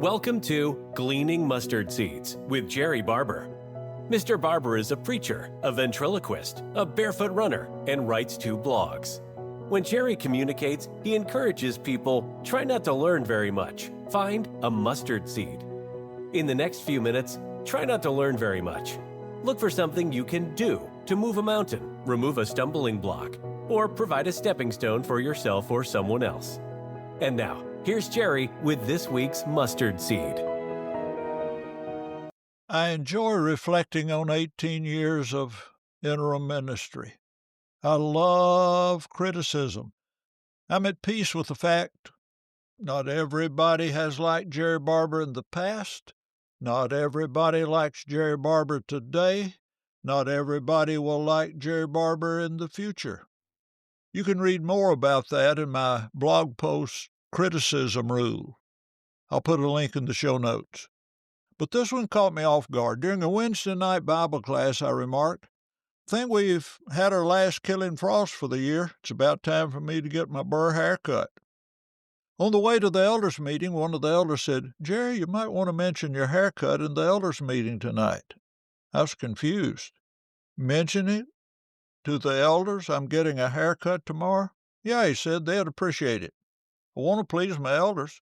Welcome to Gleaning Mustard Seeds with Jerrie Barber. Mr. Barber is a preacher, a ventriloquist, a barefoot runner, and writes 2 blogs. When Jerrie communicates, he encourages people, try not to learn very much. Find a mustard seed. In the next few minutes, try not to learn very much. Look for something you can do to move a mountain, remove a stumbling block, or provide a stepping stone for yourself or someone else. And now, here's Jerrie with this week's mustard seed. I enjoy reflecting on 18 years of interim ministry. I love criticism. I'm at peace with the fact not everybody has liked Jerrie Barber in the past. Not everybody likes Jerrie Barber today. Not everybody will like Jerrie Barber in the future. You can read more about that in my blog post, Criticism Rule. I'll put a link in the show notes. But this one caught me off guard. During a Wednesday night Bible class, I remarked, I think we've had our last killing frost for the year. It's about time for me to get my burr haircut. On the way to the elders' meeting, one of the elders said, Jerrie, you might want to mention your haircut in the elders' meeting tonight. I was confused. Mention it to the elders I'm getting a haircut tomorrow? Yeah, he said, they'd appreciate it. I want to please my elders.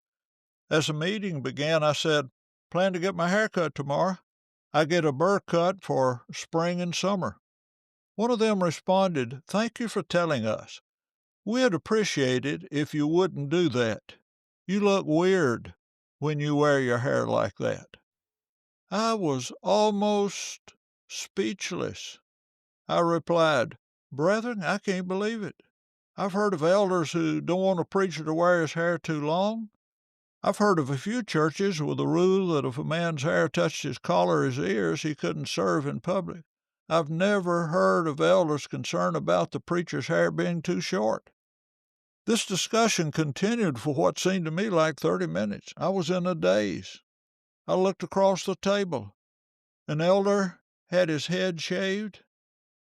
As the meeting began, I said, plan to get my hair cut tomorrow. I get a burr cut for spring and summer. One of them responded, thank you for telling us. We'd appreciate it if you wouldn't do that. You look weird when you wear your hair like that. I was almost speechless. I replied, brethren, I can't believe it. I've heard of elders who don't want a preacher to wear his hair too long. I've heard of a few churches with a rule that if a man's hair touched his collar or his ears, he couldn't serve in public. I've never heard of elders concerned about the preacher's hair being too short. This discussion continued for what seemed to me like 30 minutes. I was in a daze. I looked across the table. An elder had his head shaved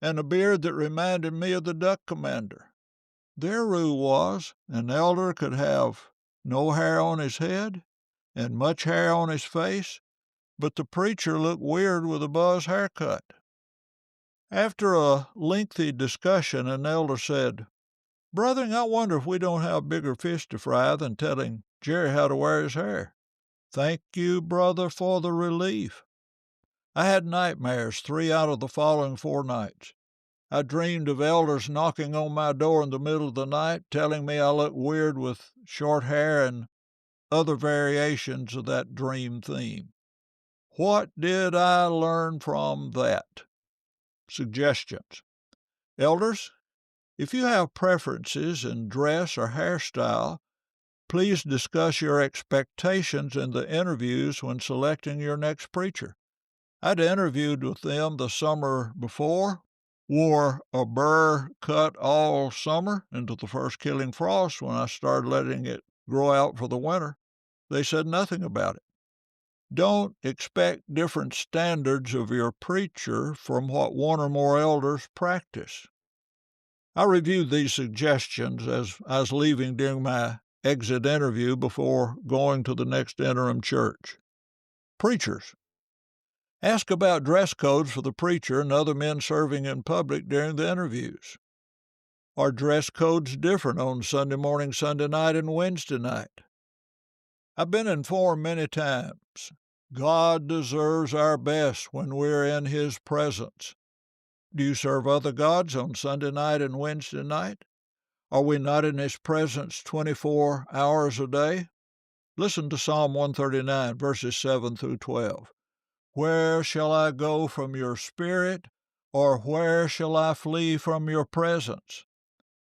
and a beard that reminded me of the duck commander. Their rule was an elder could have no hair on his head and much hair on his face, but the preacher looked weird with a buzz haircut. After a lengthy discussion, an elder said, brethren, I wonder if we don't have bigger fish to fry than telling Jerrie how to wear his hair. Thank you, brother, for the relief. I had nightmares 3 out of the following 4 nights. I dreamed of elders knocking on my door in the middle of the night, telling me I looked weird with short hair and other variations of that dream theme. What did I learn from that? Suggestions. Elders, if you have preferences in dress or hairstyle, please discuss your expectations in the interviews when selecting your next preacher. I'd interviewed with them the summer before, wore a burr cut all summer into the first killing frost when I started letting it grow out for the winter. They said nothing about it. Don't expect different standards of your preacher from what one or more elders practice. I reviewed these suggestions as I was leaving during my exit interview before going to the next interim church. Preachers. Ask about dress codes for the preacher and other men serving in public during the interviews. Are dress codes different on Sunday morning, Sunday night, and Wednesday night? I've been informed many times, God deserves our best when we're in His presence. Do you serve other gods on Sunday night and Wednesday night? Are we not in His presence 24 hours a day? Listen to Psalm 139, verses 7 through 12. Where shall I go from your spirit, or where shall I flee from your presence?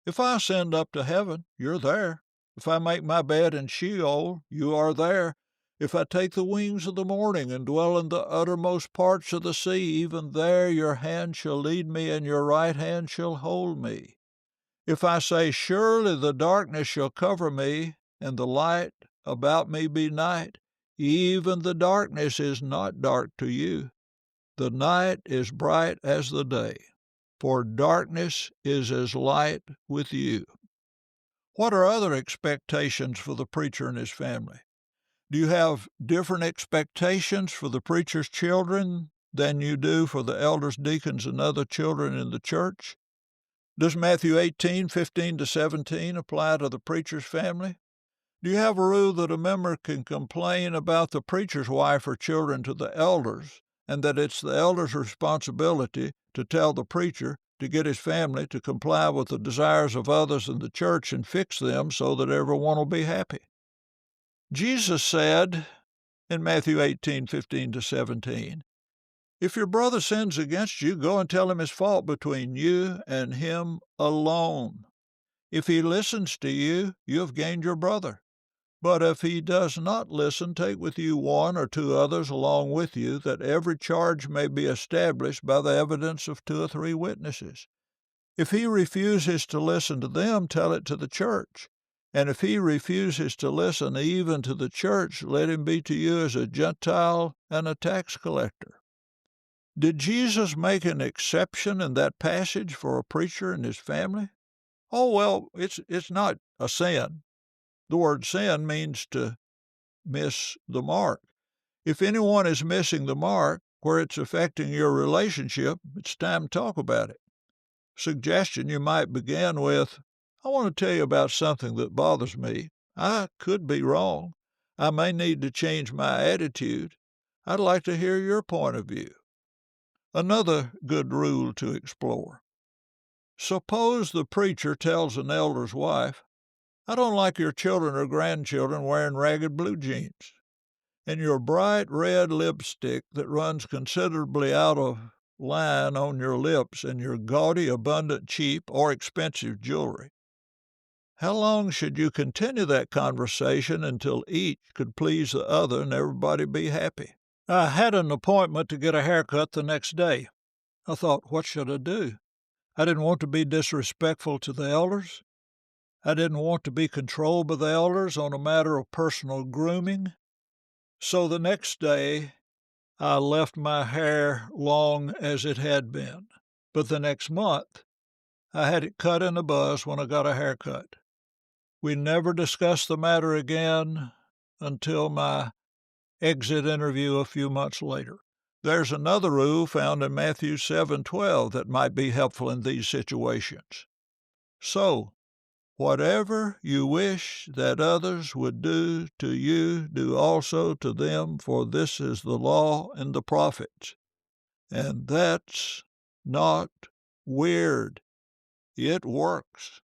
If I ascend up to heaven, you're there. If I make my bed in Sheol, you are there. If I take the wings of the morning and dwell in the uttermost parts of the sea, even there your hand shall lead me, and your right hand shall hold me. If I say, surely the darkness shall cover me, and the light about me be night, even the darkness is not dark to you. The night is bright as the day, for darkness is as light with you. What are other expectations for the preacher and his family? Do you have different expectations for the preacher's children than you do for the elders, deacons, and other children in the church? Does Matthew 18:15-17 apply to the preacher's family? Do you have a rule that a member can complain about the preacher's wife or children to the elders, and that it's the elder's responsibility to tell the preacher to get his family to comply with the desires of others in the church and fix them so that everyone will be happy? Jesus said in Matthew 18:15-17, "If your brother sins against you, go and tell him his fault between you and him alone. If he listens to you, you have gained your brother. But if he does not listen, take with you one or two others along with you, that every charge may be established by the evidence of 2 or 3 witnesses. If he refuses to listen to them, tell it to the church. And if he refuses to listen even to the church, let him be to you as a Gentile and a tax collector." Did Jesus make an exception in that passage for a preacher and his family? Oh, well, it's not a sin. The word sin means to miss the mark. If anyone is missing the mark where it's affecting your relationship, it's time to talk about it. Suggestion you might begin with, "I want to tell you about something that bothers me. I could be wrong. I may need to change my attitude. I'd like to hear your point of view." Another good rule to explore. Suppose the preacher tells an elder's wife, "I don't like your children or grandchildren wearing ragged blue jeans, and your bright red lipstick that runs considerably out of line on your lips, and your gaudy, abundant, cheap, or expensive jewelry." How long should you continue that conversation until each could please the other and everybody be happy? I had an appointment to get a haircut the next day. I thought, what should I do? I didn't want to be disrespectful to the elders. I didn't want to be controlled by the elders on a matter of personal grooming. So the next day, I left my hair long as it had been. But the next month, I had it cut in a buzz when I got a haircut. We never discussed the matter again until my exit interview a few months later. There's another rule found in Matthew 7:12 that might be helpful in these situations. So, whatever you wish that others would do to you, do also to them, for this is the law and the prophets. And that's not weird. It works.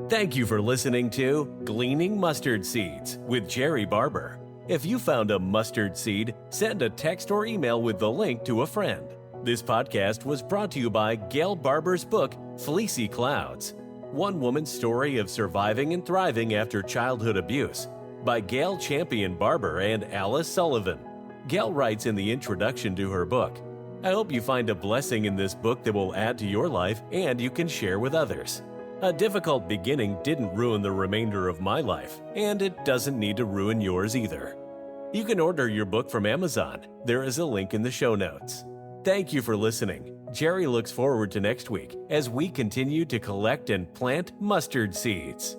Thank you for listening to Gleaning Mustard Seeds with Jerrie Barber. If you found a mustard seed, send a text or email with the link to a friend. This podcast was brought to you by Gail Barber's book, Fleecy Clouds, One Woman's Story of Surviving and Thriving After Childhood Abuse, by Gail Champion Barber and Alice Sullivan. Gail writes in the introduction to her book, "I hope you find a blessing in this book that will add to your life and you can share with others. A difficult beginning didn't ruin the remainder of my life, and it doesn't need to ruin yours either." You can order your book from Amazon. There is a link in the show notes. Thank you for listening. Jerrie looks forward to next week as we continue to collect and plant mustard seeds.